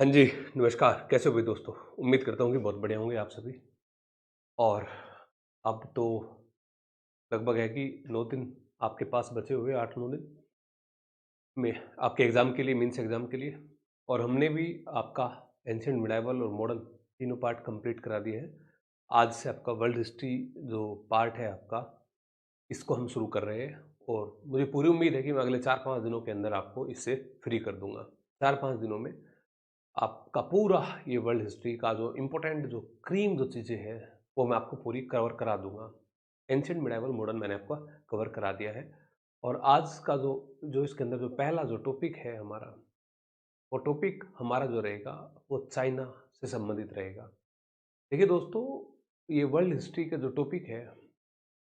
हाँ जी, नमस्कार। कैसे हो भाई दोस्तों? उम्मीद करता हूँ कि बहुत बढ़िया होंगे आप सभी। और अब तो लगभग है कि 9 दिन आपके पास बचे हुए 8-9 दिन में आपके एग्ज़ाम के लिए, मेंस एग्ज़ाम के लिए। और हमने भी आपका एंशिएंट, मिडाइवल और मॉडर्न तीनों पार्ट कंप्लीट करा दिए हैं। आज से आपका वर्ल्ड हिस्ट्री जो पार्ट है आपका, इसको हम शुरू कर रहे हैं और मुझे पूरी उम्मीद है कि मैं अगले 4-5 दिनों के अंदर आपको इससे फ्री कर दूँगा। 4-5 दिनों में आपका पूरा ये वर्ल्ड हिस्ट्री का जो इम्पोर्टेंट जो क्रीम जो चीज़ें हैं, वो मैं आपको पूरी कवर करा दूँगा। एंशिएंट, मिडाइवल, मॉडर्न मैंने आपका कवर करा दिया है। और आज का जो जो इसके अंदर जो पहला जो टॉपिक है हमारा, वो टॉपिक हमारा जो रहेगा, वो चाइना से संबंधित रहेगा। देखिए दोस्तों, ये वर्ल्ड हिस्ट्री का जो टॉपिक है,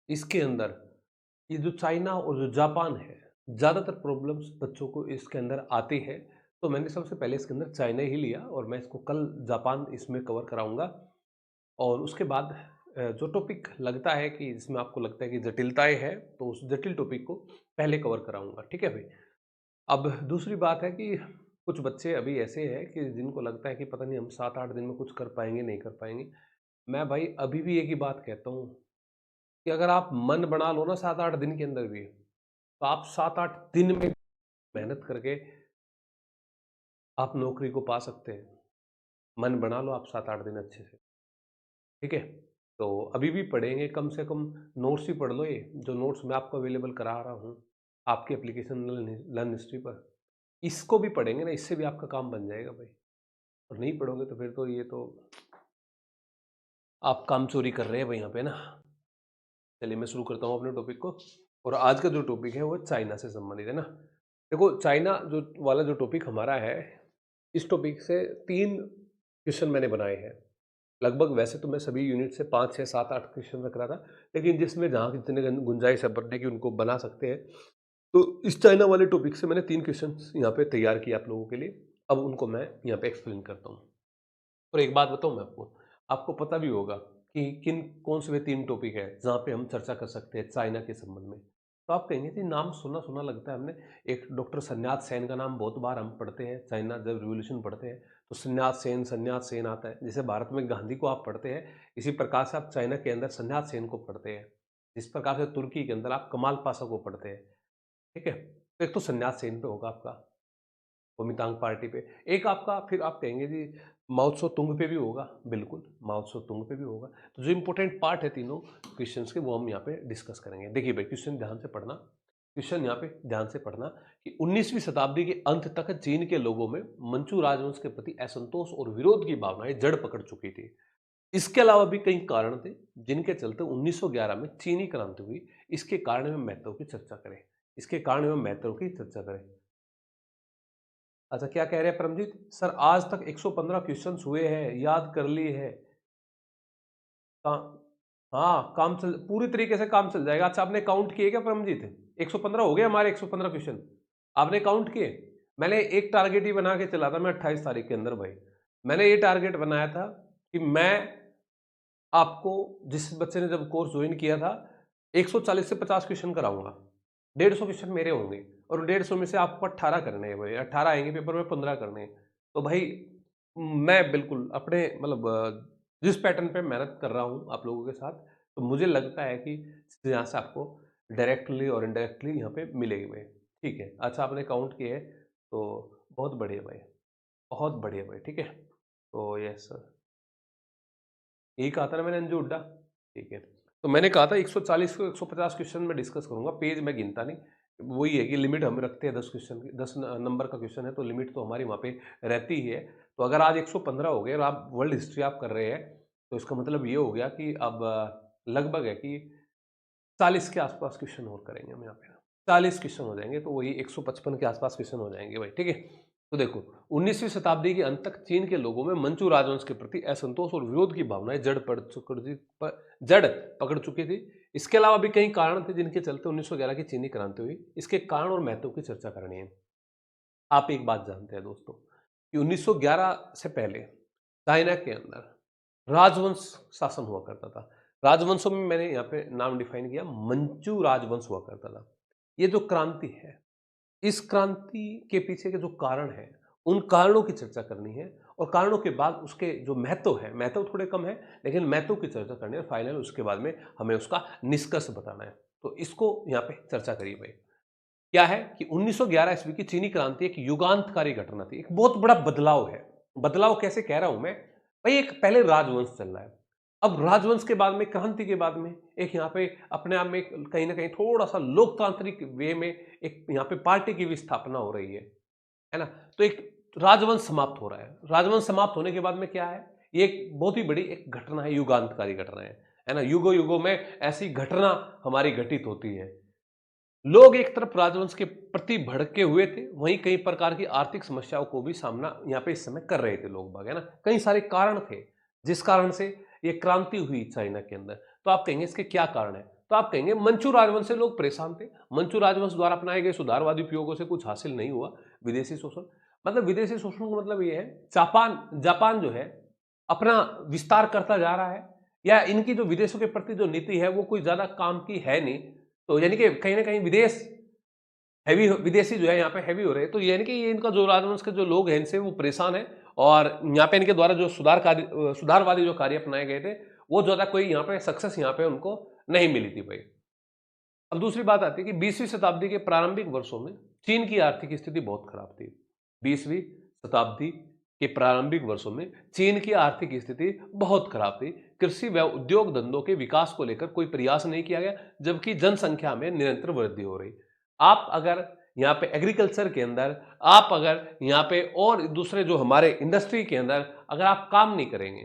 इसके अंदर ये जो चाइना और जो जापान है, ज़्यादातर प्रॉब्लम्स बच्चों को इसके अंदर आती है। तो मैंने सबसे पहले इसके अंदर चाइना ही लिया और मैं इसको कल जापान इसमें कवर कराऊँगा। और उसके बाद जो टॉपिक लगता है कि इसमें आपको लगता है कि जटिलताएँ हैं, तो उस जटिल टॉपिक को पहले कवर कराऊँगा, ठीक है भाई? अब दूसरी बात है कि कुछ बच्चे अभी ऐसे हैं कि जिनको लगता है कि पता नहीं हम 7-8 दिन में कुछ कर पाएँगे, नहीं कर पाएँगे। मैं भाई अभी भी एक ही बात कहता हूँ कि अगर आप मन बना लो ना 7-8 दिन के अंदर भी, तो आप 7-8 दिन में मेहनत करके आप नौकरी को पा सकते हैं। मन बना लो आप 7-8 दिन अच्छे से, ठीक है? तो अभी भी पढ़ेंगे, कम से कम नोट्स ही पढ़ लो ये, जो नोट्स मैं आपको अवेलेबल करा रहा हूँ, आपकी एप्लीकेशन लर्न हिस्ट्री पर। इसको भी पढ़ेंगे ना, इससे भी आपका काम बन जाएगा भाई। और नहीं पढ़ोगे तो फिर तो ये तो आप काम चोरी कर रहे हैं भाई यहाँ पे ना। चलिए मैं शुरू करता हूँ अपने टॉपिक को। और आज का जो टॉपिक है वो चाइना से संबंधित है ना। देखो चाइना जो वाला जो टॉपिक हमारा है, इस टॉपिक से 3 क्वेश्चन मैंने बनाए हैं। लगभग वैसे तो मैं सभी यूनिट से 5, 6, 7, 8 क्वेश्चन रख रहा था, लेकिन जिसमें जहाँ जितने गुंजाइश है बनने की उनको बना सकते हैं। तो इस चाइना वाले टॉपिक से मैंने 3 क्वेश्चंस यहाँ पे तैयार किए आप लोगों के लिए। अब उनको मैं यहाँ पे एक्सप्लेन करता हूँ। और एक बात बताऊँ मैं आपको, आपको पता भी होगा कि किन कौन से वे 3 टॉपिक है जहाँ पे हम चर्चा कर सकते हैं चाइना के संबंध में। तो आप कहेंगे कि नाम सुना-सुना लगता है हमने। एक डॉक्टर सन्यात सेन का नाम बहुत बार हम पढ़ते हैं, चाइना जब रिवॉल्यूशन पढ़ते हैं, तो सन्यात सेन आता है। जैसे भारत में गांधी को आप पढ़ते हैं, इसी प्रकार से आप चाइना के अंदर सन्यात सेन को पढ़ते हैं। जिस प्रकार से तुर्की के अंदर आप कमाल पाशा को पढ़ते हैं, ठीक है? तो एक तो सन्यात सेन पे होगा आपका, कुओमिंतांग पार्टी पे। एक आपका फिर आप कहेंगे जी माओ त्से तुंग पे भी होगा, बिल्कुल, माओ त्से तुंग पे भी होगा। तो जो इम्पोर्टेंट पार्ट है तीनों क्वेश्चंस के, वो हम यहाँ पे डिस्कस करेंगे। देखिए भाई क्वेश्चन ध्यान से पढ़ना, क्वेश्चन यहाँ पे ध्यान से पढ़ना कि 19वीं शताब्दी के अंत तक चीन के लोगों में मंचू राजवंश के प्रति असंतोष और विरोध की भावनाएं जड़ पकड़ चुकी थी। इसके अलावा भी कई कारण थे जिनके चलते 1911 में चीनी क्रांति हुई। इसके कारण एवं महत्व की चर्चा करें। इसके कारण एवं महत्व की चर्चा करें। अच्छा क्या कह रहे हैं परमजीत सर, आज तक 115 क्वेश्चंस हुए हैं, याद कर लिए हैं। हाँ काम चल पूरी तरीके से काम चल जाएगा। अच्छा आपने काउंट किए क्या परमजीत? 115 हो गए हमारे, 115 क्वेश्चन आपने काउंट किए? मैंने एक टारगेट ही बना के चला था मैं 28 तारीख के अंदर भाई। मैंने ये टारगेट बनाया था कि मैं आपको, जिस बच्चे ने जब कोर्स ज्वाइन किया था, 140 से 50 क्वेश्चन कराऊंगा। 150 क्वेश्चन मेरे होंगे और 150 में से आपको 18 करने हैं भाई। 18 आएंगे पेपर में, 15 करने हैं। तो भाई मैं बिल्कुल अपने मतलब जिस पैटर्न पे मेहनत कर रहा हूँ आप लोगों के साथ, तो मुझे लगता है कि यहाँ से आपको डायरेक्टली और इनडायरेक्टली यहाँ पे मिलेगी भाई। ठीक है, अच्छा आपने काउंट किए हैं, तो बहुत बढ़िया भाई, बहुत बढ़िया भाई, ठीक है। तो यस सर, यही कहा था ना मैंने अंजू हुड्डा, ठीक है। तो मैंने कहा था 140 को 150 क्वेश्चन में डिस्कस करूंगा, पेज मैं गिनता नहीं। वही है कि लिमिट हम रखते हैं 10 क्वेश्चन की, 10 नंबर का क्वेश्चन है तो लिमिट तो हमारी वहाँ पे रहती ही है। तो अगर आज 115 हो गए और आप वर्ल्ड हिस्ट्री आप कर रहे हैं, तो इसका मतलब ये हो गया कि अब लगभग है कि 40 के आसपास क्वेश्चन और करेंगे हम यहाँ पे। 40 क्वेश्चन हो जाएंगे तो वही 155 के आसपास क्वेश्चन हो जाएंगे भाई, ठीक है। तो देखो 19वीं शताब्दी के अंत तक चीन के लोगों में मंचू राजवंश के प्रति असंतोष और विरोध की भावनाएं जड़ पकड़ चुकी थी। इसके अलावा भी कई कारण थे जिनके चलते 1911 की चीनी क्रांति हुई। इसके कारण और महत्व की चर्चा करनी है। आप एक बात जानते हैं दोस्तों कि 1911 से पहले चाइना के अंदर राजवंश शासन हुआ करता था। राजवंशों में मैंने यहाँ पे नाम डिफाइन किया, मंचू राजवंश हुआ करता था। ये जो क्रांति है, इस क्रांति के पीछे के जो कारण है, उन कारणों की चर्चा करनी है और कारणों के बाद उसके जो महत्व है, महत्व थोड़े कम है लेकिन महत्व की चर्चा करनी है। फाइनल उसके बाद में हमें उसका निष्कर्ष बताना है। तो इसको यहाँ पे चर्चा करिए भाई। क्या है कि 1911 ईस्वी की चीनी क्रांति एक युगांतकारी घटना थी, एक बहुत बड़ा बदलाव है। बदलाव कैसे कह रहा हूं मैं भाई, एक पहले राजवंश चल रहा है, अब राजवंश के बाद में, क्रांति के बाद में एक यहाँ पे अपने आप में कहीं ना कहीं थोड़ा सा लोकतांत्रिक वे में एक यहाँ पे पार्टी की भी स्थापना हो रही है ना। तो एक राजवंश समाप्त हो रहा है। राजवंश समाप्त होने के बाद में क्या है, ये एक बहुत ही बड़ी एक घटना है, युगांतकारी घटना है ना। युगों युगों में ऐसी घटना हमारी घटित होती है। लोग एक तरफ राजवंश के प्रति भड़के हुए थे, वहीं कई प्रकार की आर्थिक समस्याओं को भी सामना यहाँ पे इस समय कर रहे थे लोग बाग, है ना। कई सारे कारण थे जिस कारण से ये क्रांति हुई चाइना के अंदर। तो आप कहेंगे इसके क्या कारण है, तो आप कहेंगे मंचू राजवंश से लोग परेशान थे। मंचू राजवंश द्वारा अपनाए गए सुधारवादी उपयोगों से कुछ हासिल नहीं हुआ। विदेशी शोषण, मतलब विदेशी शोषण का मतलब ये है जापान जो है अपना विस्तार करता जा रहा है, या इनकी जो विदेशों के प्रति जो नीति है वो कोई ज्यादा काम की है नहीं। तो यानी कि कहीं ना कहीं विदेशी जो है यहाँ पे हैवी हो रहे हैं। तो यानी कि ये इनका जो राजवंश के जो लोग हैं इनसे वो परेशान है, और यहाँ पे इनके द्वारा जो सुधारवादी जो कार्य अपनाए गए थे वो ज्यादा कोई यहाँ पे सक्सेस यहाँ पे उनको नहीं मिली थी भाई। अब दूसरी बात आती है कि 20वीं शताब्दी के प्रारंभिक वर्षों में चीन की आर्थिक स्थिति बहुत खराब थी। 20वीं शताब्दी के प्रारंभिक वर्षों में चीन की आर्थिक स्थिति बहुत खराब थी। कृषि व उद्योग धंधों के विकास को लेकर कोई प्रयास नहीं किया गया, जबकि जनसंख्या में निरंतर वृद्धि हो रही। आप अगर यहाँ पे एग्रीकल्चर के अंदर, आप अगर यहाँ पे और दूसरे जो हमारे इंडस्ट्री के अंदर अगर आप काम नहीं करेंगे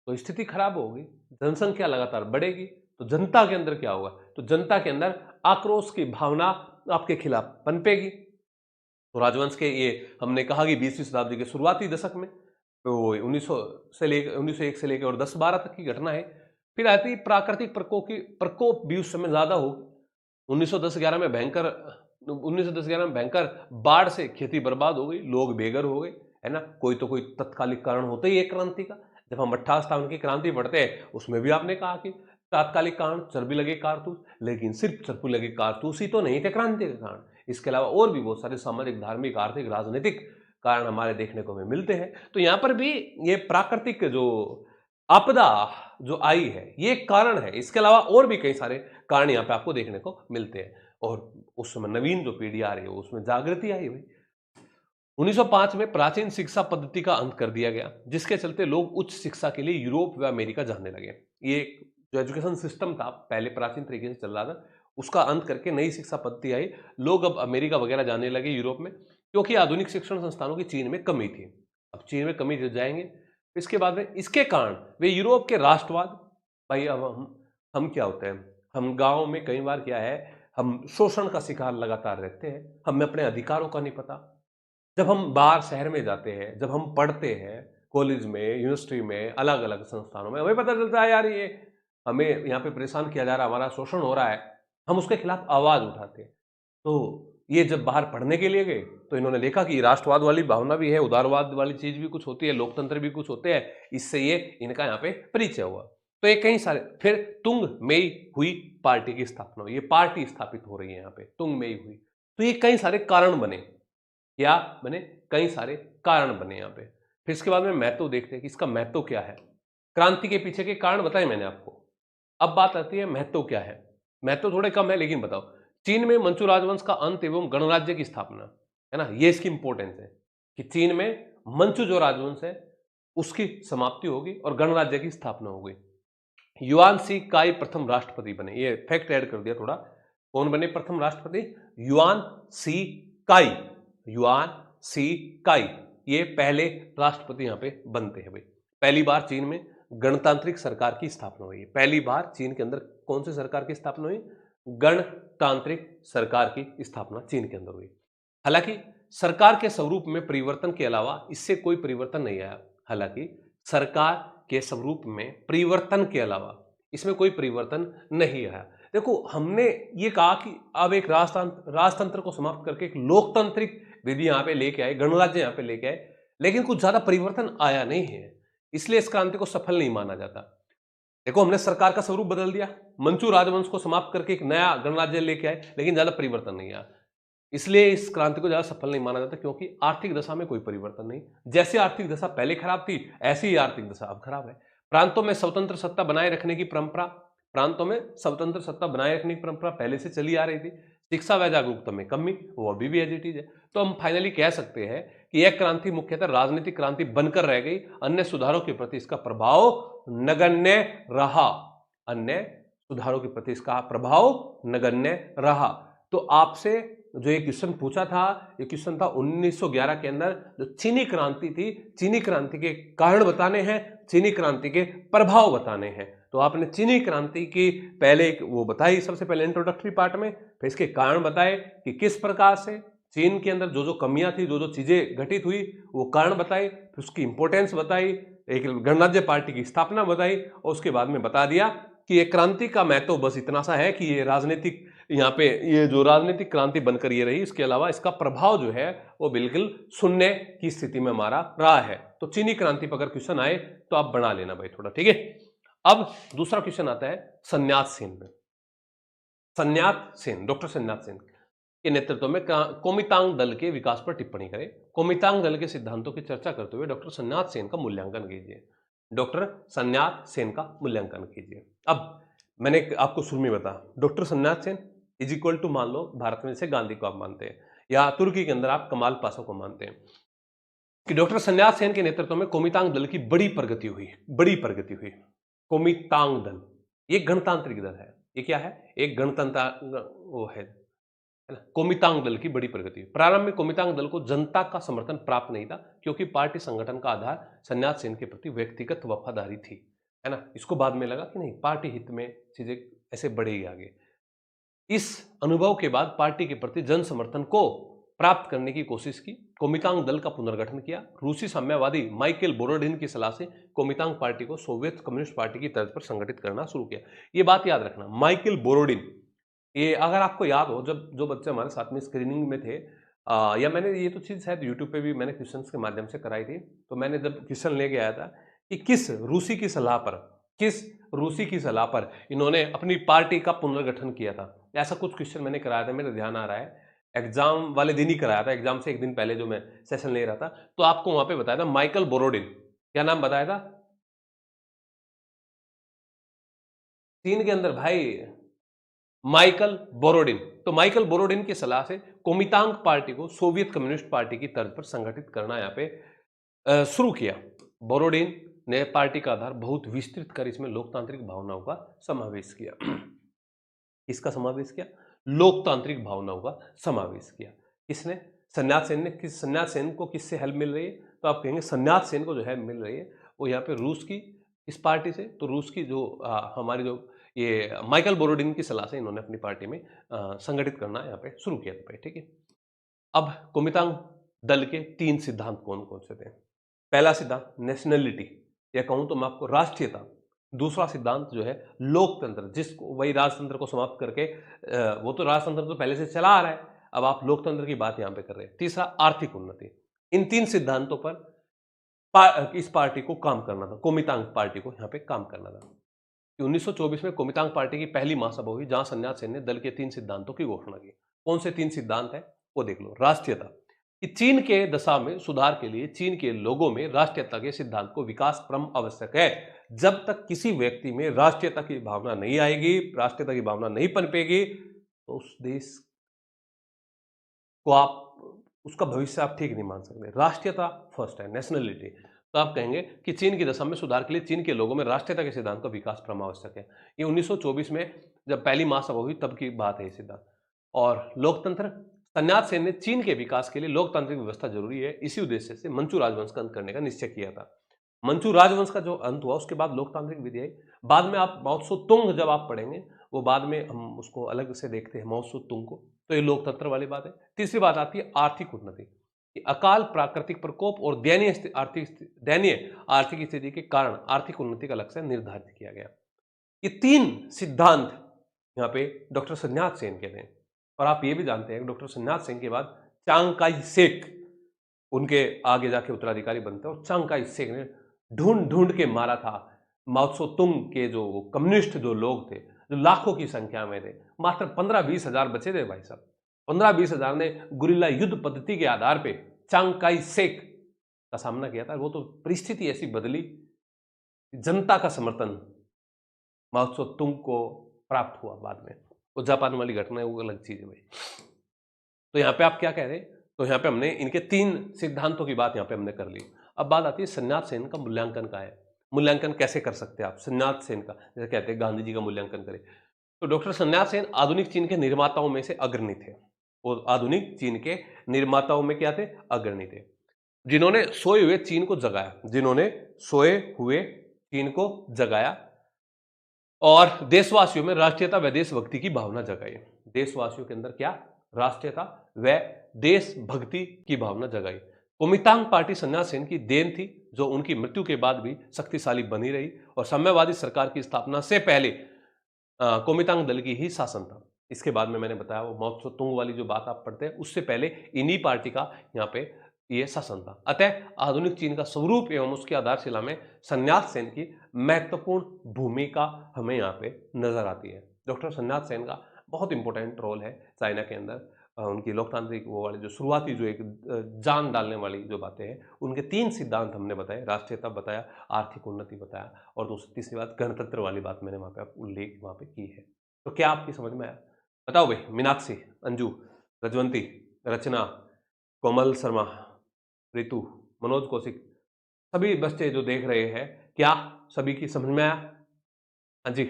तो स्थिति खराब होगी, जनसंख्या लगातार बढ़ेगी। तो जनता के अंदर क्या होगा, तो जनता के अंदर आक्रोश की भावना आपके खिलाफ पनपेगी। तो राजवंश के ये हमने कहा कि 20वीं शताब्दी के शुरुआती दशक में तो 1901 से लेकर और 10-12 तक की घटना है। फिर आती है प्राकृतिक प्रकोप भी उस समय ज्यादा होगी। 1910-11 में भयंकर बाढ़ से खेती बर्बाद हो गई, लोग बेघर हो गए, है ना। कोई तो कोई तत्कालिक कारण होता ही है क्रांति का। जब हम 58 की क्रांति पढ़ते हैं उसमें भी आपने कहा कि तात्कालिक कारण चर्बी लगे कारतूस, लेकिन सिर्फ चर्बी लगे कारतूस ही तो नहीं थे क्रांति के कारण। इसके अलावा और भी बहुत सारे सामाजिक, धार्मिक, आर्थिक, राजनीतिक कारण हमारे देखने को हमें मिलते हैं। तो यहाँ पर भी ये प्राकृतिक जो आपदा जो आई है ये एक कारण है। इसके अलावा और भी कई सारे कारण यहाँ पे आपको देखने को मिलते हैं। और उस समय नवीन जो पीढ़ी आ रही है उसमें जागृति आई भाई। 1905 में प्राचीन शिक्षा पद्धति का अंत कर दिया गया, जिसके चलते लोग उच्च शिक्षा के लिए यूरोप व अमेरिका जाने लगे। ये जो एजुकेशन सिस्टम था पहले प्राचीन तरीके से चल रहा था, उसका अंत करके नई शिक्षा पद्धति आई। लोग अब अमेरिका वगैरह जाने लगे, यूरोप में, क्योंकि आधुनिक शिक्षण संस्थानों की चीन में कमी थी। अब चीन में कमी जाएंगे, इसके बाद में इसके कारण वे यूरोप के राष्ट्रवाद, भाई अब हम क्या होते हैं, हम गाँव में कई बार क्या है, हम शोषण का शिकार लगातार रहते हैं, हमें अपने अधिकारों का नहीं पता। जब हम बाहर शहर में जाते हैं, जब हम पढ़ते हैं कॉलेज में, यूनिवर्सिटी में, अलग अलग संस्थानों में, हमें पता चलता है यार ये हमें यहाँ पे परेशान किया जा रहा है, हमारा शोषण हो रहा है, हम उसके खिलाफ आवाज उठाते हैं। तो ये जब बाहर पढ़ने के लिए गए तो इन्होंने देखा कि राष्ट्रवाद वाली भावना भी है, उदारवाद वाली चीज भी कुछ होती है, लोकतंत्र भी कुछ होते हैं, इससे ये इनका यहाँ पे परिचय हुआ। तो ये कई सारे, फिर तुंग मेई हुई पार्टी की स्थापना हुई, ये पार्टी स्थापित हो रही है यहाँ पे, तुंग मेई हुई। तो ये कई सारे कारण बने, क्या बने, कई सारे कारण बने यहाँ पे। फिर इसके बाद में महत्व देखते हैं कि इसका महत्व क्या है। क्रांति के पीछे के कारण बताए मैंने आपको, अब बात आती है महत्व क्या है। महत्व थोड़े कम है लेकिन बताओ, चीन में मंचू राजवंश का अंत एवं गणराज्य की स्थापना, है ना, ये इसकी इंपॉर्टेंस है कि चीन में मंचू जो राजवंश है उसकी समाप्ति होगी और गणराज्य की स्थापना होगी। युआन सी काई प्रथम राष्ट्रपति बने, ये फैक्ट ऐड कर दिया थोड़ा। कौन बने प्रथम राष्ट्रपति? युआन सी काई, युआन सी काई, ये पहले राष्ट्रपति यहां पे बनते हैं भाई। पहली बार चीन में गणतांत्रिक सरकार की स्थापना हुई है। पहली बार चीन के अंदर कौन सी सरकार की स्थापना हुई? गणतांत्रिक सरकार की स्थापना चीन के अंदर हुई। हालांकि सरकार के स्वरूप में परिवर्तन के अलावा इससे कोई परिवर्तन नहीं आया। हालांकि सरकार के स्वरूप में परिवर्तन के अलावा इसमें कोई परिवर्तन नहीं आया। देखो, हमने ये कहा कि अब एक राजतंत्र को समाप्त करके एक लोकतांत्रिक विधि यहाँ पे लेके आए, गणराज्य यहाँ पे लेके आए, लेकिन कुछ ज्यादा परिवर्तन आया नहीं है, इसलिए इस क्रांति को सफल नहीं माना जाता। देखो, हमने सरकार का स्वरूप बदल दिया, मंचू राजवंश को समाप्त करके एक नया गणराज्य लेके आए, लेकिन ज्यादा परिवर्तन नहीं आया। इसलिए इस क्रांति को ज्यादा सफल नहीं माना जाता, क्योंकि आर्थिक दशा में कोई परिवर्तन नहीं। जैसे आर्थिक दशा पहले खराब थी, ऐसी ही आर्थिक दशा अब खराब है। प्रांतों में स्वतंत्र सत्ता बनाए रखने की परंपरा पहले से चली आ रही थी। शिक्षा व जागरूकता में कमी, वो अभी भी एज इट इज है। तो हम फाइनली कह सकते हैं कि यह क्रांति मुख्यतः राजनीतिक क्रांति बनकर रह गई। अन्य सुधारों के प्रति इसका प्रभाव नगण्य रहा। तो आपसे जो ये क्वेश्चन पूछा था, ये क्वेश्चन था 1911 के अंदर, जो चीनी क्रांति थी, चीनी क्रांति के कारण बताने हैं, चीनी क्रांति के प्रभाव बताने हैं। तो आपने चीनी क्रांति की पहले वो बताई, सबसे पहले इंट्रोडक्टरी पार्ट में, फिर इसके कारण बताए कि किस प्रकार से चीन के अंदर जो जो कमियां थी, जो जो चीजें घटित हुई, वो कारण बताए, फिर उसकी इंपोर्टेंस बताई, एक गणराज्य पार्टी की स्थापना बताई, और उसके बाद में बता दिया कि ये क्रांति का महत्व बस इतना सा है कि ये राजनीतिक, यहाँ पे ये जो राजनीतिक क्रांति बनकर ये रही, इसके अलावा इसका प्रभाव जो है वो बिल्कुल शून्य की स्थिति में हमारा रहा है। तो चीनी क्रांति पर अगर क्वेश्चन आए तो आप बना लेना भाई थोड़ा, ठीक है। अब दूसरा क्वेश्चन आता है सन्यास सेन में। डॉक्टर सन्यास सेन के नेतृत्व में कोमितांग दल के विकास पर टिप्पणी करें। कोमितांग दल के सिद्धांतों की चर्चा करते हुए डॉक्टर सन्यास सेन का मूल्यांकन कीजिए। डॉक्टर सन्यास सेन का मूल्यांकन कीजिए। अब मैंने आपको शुरू में बताया, डॉक्टर सन्यास सेन इज इक्वल टू, मान लो भारत में जैसे गांधी को आप मानते हैं, या तुर्की के अंदर आप कमाल पाशा को मानते हैं, कि डॉक्टर सन्यास सेन के नेतृत्व में कोमितांग दल की बड़ी प्रगति हुई। कोमितांग दल ये गणतांत्रिक दल है। ये क्या है? एक गणतंत्र वो है ना। कोमितांग दल की बड़ी प्रगति। प्रारंभ में कोमितांग दल को जनता का समर्थन प्राप्त नहीं था, क्योंकि पार्टी संगठन का आधार सन्यास सेन के प्रति व्यक्तिगत वफादारी थी, है ना। इसको बाद में लगा कि नहीं, पार्टी हित में चीजें ऐसे बढ़ेगी आगे। इस अनुभव के बाद पार्टी के प्रति जन समर्थन को प्राप्त करने की कोशिश की। कोमितांग दल का पुनर्गठन किया। रूसी साम्यवादी माइकल बोरोडिन की सलाह से कोमितांग पार्टी को सोवियत कम्युनिस्ट पार्टी की तर्ज पर संगठित करना शुरू किया। ये बात याद रखना, माइकल बोरोडिन, ये अगर आपको याद हो, जब जो बच्चे हमारे साथ में स्क्रीनिंग में थे, या मैंने ये तो चीज़ शायद यूट्यूब पे भी मैंने क्वेश्चंस के माध्यम से कराई थी, तो मैंने जब क्वेश्चन लेके आया था कि किस रूसी की सलाह पर इन्होंने अपनी पार्टी का पुनर्गठन किया था, ऐसा कुछ क्वेश्चन मैंने कराया था, मेरे ध्यान आ रहा है, एग्जाम वाले दिन ही कराया था, एग्जाम से एक दिन पहले जो मैं सेशन ले रहा था, तो आपको वहां पे बताया था माइकल बोरोडिन। क्या नाम बताया था? चीन के अंदर भाई, माइकल बोरोडिन। तो माइकल बोरोडिन की सलाह से कोमितांग पार्टी को सोवियत कम्युनिस्ट पार्टी की तर्ज पर संगठित करना यहाँ पे शुरू किया। बोरोडिन ने पार्टी का आधार बहुत विस्तृत कर इसमें लोकतांत्रिक भावनाओं का समावेश किया। किसका समावेश किया? लोकतांत्रिक भावनाओं का समावेश किया। किसने? सन्यास सेन ने। सन्यास सेन को किससे हेल्प मिल रही है? तो आप कहेंगे सन्यास सेन को जो हेल्प मिल रही है वो यहाँ पे रूस की इस पार्टी से। तो रूस की जो हमारी जो ये माइकल बोरोडिन की सलाह से इन्होंने अपनी पार्टी में संगठित करना यहाँ पे शुरू किया था, ठीक है। अब कोमितांग दल के 3 सिद्धांत कौन कौन से थे? पहला सिद्धांत नेशनलिटी, या कहूं तो मैं आपको राष्ट्रीयता। दूसरा सिद्धांत जो है लोकतंत्र, जिसको वही राजतंत्र को समाप्त करके, वो तो राजतंत्र तो पहले से चला आ रहा है, अब आप लोकतंत्र की बात यहां पे कर रहे हैं। तीसरा आर्थिक उन्नति। इन 3 सिद्धांतों पर इस पार्टी को काम करना था, कोमितांग पार्टी को यहाँ पे काम करना था। 1924 में कोमितांग पार्टी की पहली महासभा हुई, जहां सन्यास सेन ने दल के 3 सिद्धांतों की घोषणा की। कौन से 3 सिद्धांत है वो देख लो। राष्ट्रीयता, कि चीन के दशा में सुधार के लिए चीन के लोगों में राष्ट्रीयता के सिद्धांत को विकास क्रम आवश्यक है। जब तक किसी व्यक्ति में राष्ट्रीयता की भावना नहीं आएगी, राष्ट्रीयता की भावना नहीं पनपेगी, तो उस देश को आप, उसका भविष्य आप ठीक नहीं मान सकते। राष्ट्रीयता फर्स्ट है, नेशनलिटी। तो आप कहेंगे कि चीन की दशा में सुधार के लिए चीन के लोगों में राष्ट्रीयता के सिद्धांत का विकास क्रम आवश्यक है। ये 1924 में जब पहली महासभा हुई तब की बात है ये सिद्धांत। और लोकतंत्र, सन्यास सेन ने चीन के विकास के लिए लोकतांत्रिक व्यवस्था जरूरी है, इसी उद्देश्य से मंचू राजवंश का अंत करने का निश्चय किया था। मंचू राजवंश का जो अंत हुआ उसके बाद लोकतांत्रिक विधि आई। बाद में आप माओ त्से तुंग जब आप पढ़ेंगे, वो बाद में हम उसको अलग से देखते हैं माओ त्से तुंग को, तो ये लोकतंत्र वाली बात है। तीसरी बात आती है आर्थिक उन्नति। अकाल, प्राकृतिक प्रकोप और दयनीय आर्थिक स्थिति के कारण आर्थिक उन्नति का लक्ष्य निर्धारित किया गया। ये 3 सिद्धांत यहाँ पे डॉक्टर सन्यास सेन के थे। और आप ये भी जानते हैं कि डॉक्टर सन्यास सेन के बाद चांग काई शेक उनके आगे जाके उत्तराधिकारी बनते हैं, और चांग काई शेक ने ढूंढ ढूंढ के मारा था माओ त्से तुंग के जो कम्युनिस्ट जो लोग थे, जो लाखों की संख्या में थे, मात्र 15-20 हजार बचे थे भाई साहब। 15-20 हजार ने गुरिल्ला युद्ध पद्धति के आधार पे चांग काई शेक का सामना किया था। वो तो परिस्थिति ऐसी बदली, जनता का समर्थन माओ त्से तुंग को प्राप्त हुआ बाद में। वो जापान वाली घटना है, वो अलग चीज है भाई। तो यहाँ पे आप क्या कह रहे हैं? तो यहाँ पे हमने इनके 3 सिद्धांतों की बात यहाँ पे हमने कर ली। अब बात आती है सन्यात सेन का मूल्यांकन का है। मूल्यांकन कैसे कर सकते हैं आप सन्यात सेन का? जैसे कहते हैं गांधी जी का मूल्यांकन करें, तो डॉक्टर सन्यात सेन आधुनिक चीन के निर्माताओं में से अग्रणी थे। और आधुनिक चीन के निर्माताओं में क्या थे? अग्रणी थे, जिन्होंने सोए हुए चीन को जगाया, जिन्होंने सोए हुए चीन को जगाया और देशवासियों में राष्ट्रीयता व देशभक्ति की भावना जगाई। देशवासियों के अंदर क्या? राष्ट्रीयता व देशभक्ति की भावना जगाई। कुमितांग पार्टी सन्यात सेन की देन थी, जो उनकी मृत्यु के बाद भी शक्तिशाली बनी रही और साम्यवादी सरकार की स्थापना से पहले कुमितांग दल की ही शासन था। इसके बाद में मैंने बताया वो माओ त्से तुंग वाली जो बात आप पढ़ते हैं, उससे पहले इन्हीं पार्टी का यहाँ पे ये शासन था। अतः आधुनिक चीन का स्वरूप एवं उसकी आधारशिला में सन्यात सेन की महत्वपूर्ण भूमिका हमें यहाँ पे नजर आती है। डॉक्टर सन्यात सेन का बहुत इंपॉर्टेंट रोल है चाइना के अंदर। उनकी लोकतांत्रिक वो वाले जो शुरुआती जो एक जान डालने वाली जो बातें हैं, उनके 3 सिद्धांत हमने बताए, राष्ट्रीयता बताया, आर्थिक उन्नति बताया और दूसरी तीसरी बात गणतंत्र वाली बात मैंने वहाँ पे उल्लेख वहाँ पे की है। तो क्या आपकी समझ में आया? बताओ भाई। मीनाक्षी, अंजू, रजवंती, रचना, कोमल शर्मा, रितु, मनोज कौशिक, सभी बच्चे जो देख रहे हैं, क्या सभी की समझ में आया? हाँ जी,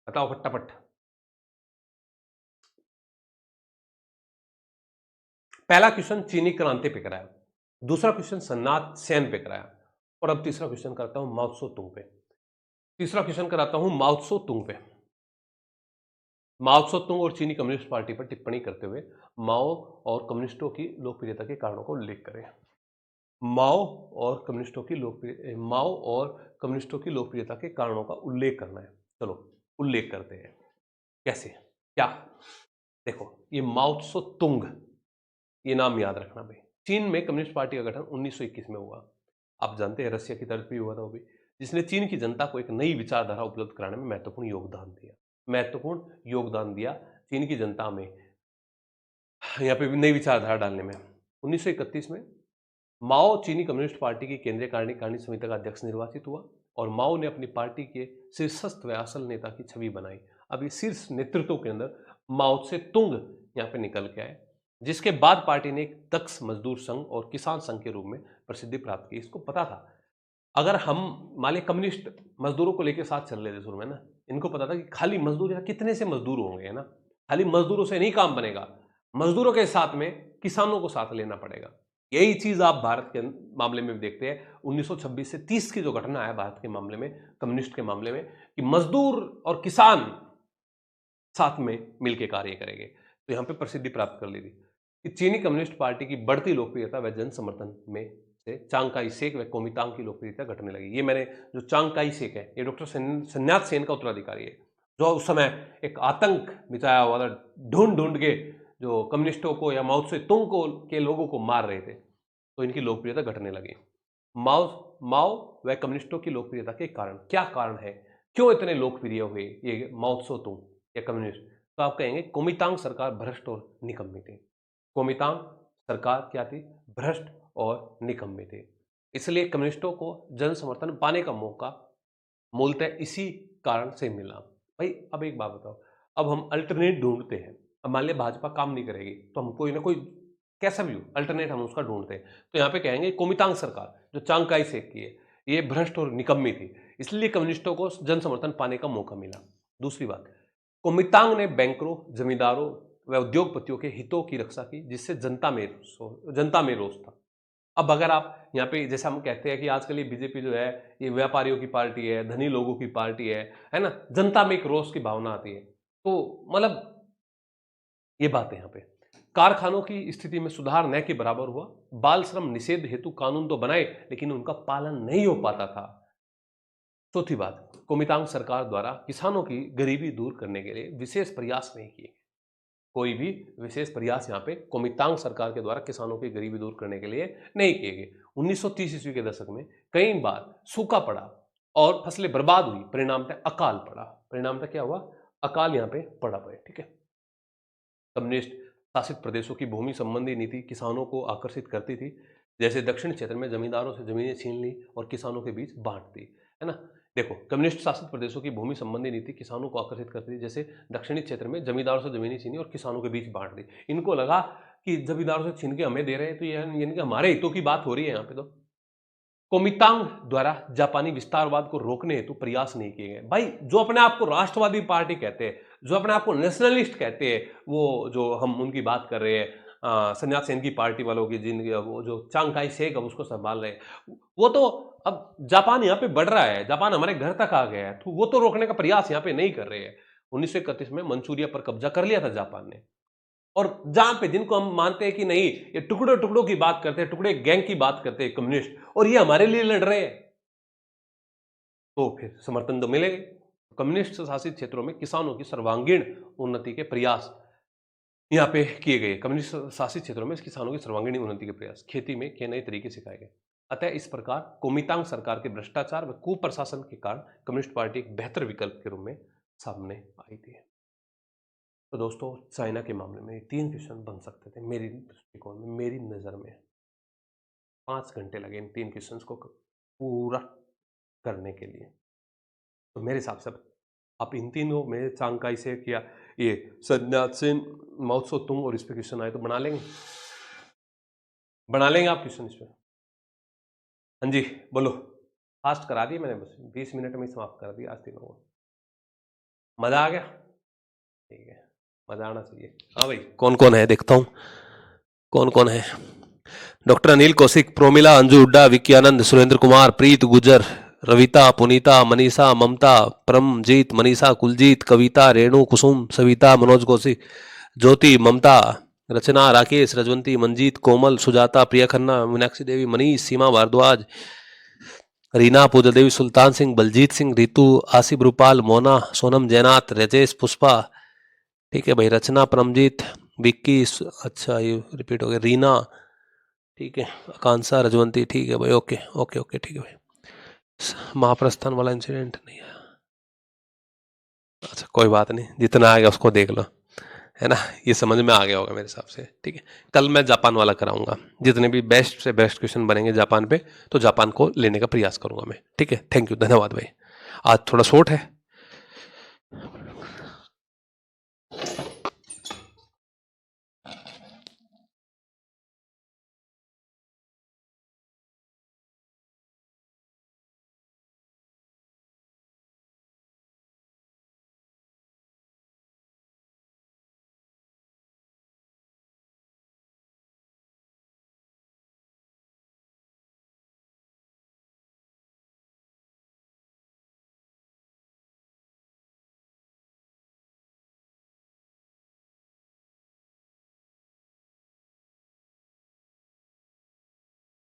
बताओ फटाफट। पहला क्वेश्चन चीनी क्रांति पे कराया, दूसरा क्वेश्चन सन्नात सेन पे कराया और अब तीसरा क्वेश्चन करता हूं माओ त्से तुंग पे। तीसरा क्वेश्चन कराता हूं माओ त्से तुंग पे। माओ त्से तुंग और चीनी कम्युनिस्ट पार्टी पर टिप्पणी करते हुए माओ और कम्युनिस्टों की लोकप्रियता के कारणों का उल्लेख करें। माओ और कम्युनिस्टों की लोकप्रियता के कारणों का उल्लेख करना है। चलो उल्लेख करते हैं। कैसे? क्या? देखो, ये माओ त्से तुंग, ये नाम याद रखना भाई। चीन में कम्युनिस्ट पार्टी का गठन 1921 में हुआ। आप जानते हैं रसिया की तरफ भी हुआ था वो भी, जिसने चीन की जनता को एक नई विचारधारा उपलब्ध कराने में महत्वपूर्ण योगदान दिया चीन की जनता में यहाँ पे भी नई विचारधारा डालने में। 1931 में माओ चीनी कम्युनिस्ट पार्टी की केंद्रीय कार्यकारिणी समिति का अध्यक्ष निर्वाचित हुआ और माओ ने अपनी पार्टी के शीर्षस्थ व असल नेता की छवि बनाई। अब इस शीर्ष नेतृत्व के अंदर माओ त्से तुंग यहाँ पे निकल के आए, जिसके बाद पार्टी ने एक दक्ष मजदूर संघ और किसान संघ के रूप में प्रसिद्धि प्राप्त की। इसको पता था, अगर हम मान लिया कम्युनिस्ट मजदूरों को लेकर साथ चल रहे थे शुरू में ना, इनको पता था कि खाली मजदूर या कितने से मजदूर होंगे, है ना, खाली मजदूरों से नहीं काम बनेगा, मजदूरों के साथ में किसानों को साथ लेना पड़ेगा। यही चीज आप भारत के मामले में भी देखते हैं। 1926 से 30 की जो घटना है भारत के मामले में, कम्युनिस्ट के मामले में, कि मजदूर और किसान साथ में मिलकर कार्य करेंगे, तो यहां पे प्रसिद्धि प्राप्त कर ली थी कि चीनी कम्युनिस्ट पार्टी की बढ़ती लोकप्रियता व जन समर्थन में से चांग काई शेक व कोमितांग की लोकप्रियता घटने लगी। ये मैंने जो चांग काई शेक है, ये डॉक्टर सन्यात सेन का उत्तराधिकारी है, जो उस समय एक आतंक मिटाया हुआ था, ढूंढ ढूंढ के जो कम्युनिस्टों को या माओ त्से तुंग को के लोगों को मार रहे थे, तो इनकी लोकप्रियता घटने लगी। माओ व कम्युनिस्टों की लोकप्रियता के कारण क्या कारण है, क्यों इतने लोकप्रिय हुए ये माओ त्से तुंग या कम्युनिस्ट? तो आप कहेंगे कोमितांग सरकार भ्रष्ट और निकम्मी थी। कोमितांग सरकार क्या थी? भ्रष्ट और निकम्मी थी। इसलिए कम्युनिस्टों को जन समर्थन पाने का मौका मूलतः इसी कारण से मिला। भाई अब एक बात बताओ, अब हम अल्टरनेट ढूंढते हैं, अब मान लिया भाजपा काम नहीं करेगी तो हम कोई ना कोई कैसा भी हो अल्टरनेट हम उसका ढूंढते हैं। तो यहाँ पे कहेंगे कोमितांग सरकार जो चांग काई शेक की है, ये भ्रष्ट और निकम्मी थी, इसलिए कम्युनिस्टों को जन समर्थन पाने का मौका मिला। दूसरी बात, कोमितांग ने बैंकरों, जमींदारों व उद्योगपतियों के हितों की रक्षा की, जिससे जनता में रोष था। अब अगर आप यहाँ पे जैसे हम कहते हैं कि आजकल ये बीजेपी जो है ये व्यापारियों की पार्टी है, धनी लोगों की पार्टी है ना, जनता में एक रोष की भावना आती है। तो मतलब ये बात है यहाँ पे। कारखानों की स्थिति में सुधार न के बराबर हुआ। बाल श्रम निषेध हेतु कानून तो बनाए लेकिन उनका पालन नहीं हो पाता था। चौथी बात, कोमितांग सरकार द्वारा किसानों की गरीबी दूर करने के लिए विशेष प्रयास नहीं किए गए। कोई भी विशेष प्रयास यहाँ पे कोमितांग सरकार के द्वारा किसानों की गरीबी दूर करने के लिए नहीं किए गए। 1930 ईस्वी के दशक में कई बार सूखा पड़ा और फसलें बर्बाद हुई, परिणामतः अकाल पड़ा। परिणामतः क्या हुआ? अकाल यहाँ पे पड़ा पड़े। ठीक है, कम्युनिस्ट शासित प्रदेशों की भूमि संबंधी नीति किसानों को आकर्षित करती थी। जैसे दक्षिण क्षेत्र में जमींदारों से जमीनें छीन ली और किसानों के बीच बांट दी, है ना। देखो, कम्युनिस्ट शासित प्रदेशों की भूमि संबंधी नीति किसानों को आकर्षित करती थी। जैसे दक्षिणी क्षेत्र में जमींदारों से जमीनें छीनी और किसानों के बीच बांट दी। इनको लगा कि जमींदारों से छीन के हमें दे रहे हैं, तो यानी कि हमारे हितों की बात हो रही है यहाँ पे। तो कोमितांग द्वारा जापानी विस्तारवाद को रोकने हेतु प्रयास नहीं किए गए। भाई, जो अपने आप को राष्ट्रवादी पार्टी कहते हैं, जो अपने आप को नेशनलिस्ट कहते हैं, वो जो हम उनकी बात कर रहे हैं संन्यास सेन की पार्टी वालों की, जिनकी वो जो चांग काई शेक अब उसको संभाल रहे हैं, वो तो अब जापान यहाँ पे बढ़ रहा है, जापान हमारे घर तक आ गया है, तो वो तो रोकने का प्रयास यहाँ पे नहीं कर रहे हैं। 1931 में मंचूरिया पर कब्जा कर लिया था जापान ने, और जहां पे जिनको हम मानते हैं कि नहीं, ये टुकड़ों टुकड़ों की बात करते हैं, टुकड़े गैंग की बात करते हैं कम्युनिस्ट, और ये हमारे लिए लड़ रहे हैं, तो फिर समर्थन तो मिलेगा। कम्युनिस्ट शासित क्षेत्रों में किसानों की सर्वांगीण उन्नति के प्रयास यहाँ पे किए गए। कम्युनिस्ट शासित क्षेत्रों में किसानों की सर्वांगीण उन्नति के प्रयास, खेती में के नए तरीके सिखाए गए। अतः इस प्रकार कोमितांग सरकार के भ्रष्टाचार व कुप्रशासन के कारण कम्युनिस्ट पार्टी एक बेहतर विकल्प के रूप में सामने आई थी। तो दोस्तों, चाइना के मामले में 3 क्वेश्चन बन सकते थे मेरी दृष्टिकोण में, मेरी नज़र में। 5 घंटे लगे इन 3 क्वेश्चंस को पूरा करने के लिए। तो मेरे हिसाब से आप इन तीनों में चांग काई शेक या ये संन्यास सेन, माओ त्से तुंग और इस पे क्वेश्चन आए तो बना लेंगे आप क्वेश्चन इस पे? हाँ जी, बोलो। फास्ट करा दिए मैंने, बस 20 मिनट में ही समाप्त कर दिया आज तीनों को। मजा आ गया? ठीक है, मजा आना चाहिए। हाँ भाई, कौन कौन है देखता हूँ, कौन कौन है। डॉक्टर अनिल कौशिक, प्रोमिला, अंजू हुड्डा, विक्की आनंद, सुरेंद्र कुमार, प्रीत गुजर, रविता, पुनीता, मनीषा, ममता, परमजीत, मनीषा, कुलजीत, कविता, रेणु, कुसुम, सविता, मनोज कौशिक, ज्योति, ममता, रचना, राकेश, रजवंती, मंजीत, कोमल, सुजाता, प्रिया खन्ना, मीनाक्षी देवी, मनीष, सीमा भारद्वाज, रीना, पूजल देवी, सुल्तान सिंह, बलजीत सिंह, रितु, आसिफ रूपाल, मोना, सोनम जैनाथ, राजेश, पुष्पा, ठीक है भाई, रचना, परमजीत, विक्की, अच्छा ये रिपीट हो गया, रीना, ठीक है, आकांक्षा, रजवंती, ठीक है भाई, ओके ओके ओके, ठीक है भाई। महाप्रस्थान वाला इंसिडेंट नहीं है, अच्छा कोई बात नहीं, जितना आएगा उसको देख लो, है ना, ये समझ में आ गया होगा मेरे हिसाब से। ठीक है, कल मैं जापान वाला कराऊंगा, जितने भी बेस्ट से बेस्ट क्वेश्चन बनेंगे जापान पे, तो जापान को लेने का प्रयास करूंगा मैं। ठीक है, थैंक यू, धन्यवाद भाई। आज थोड़ा शॉर्ट है,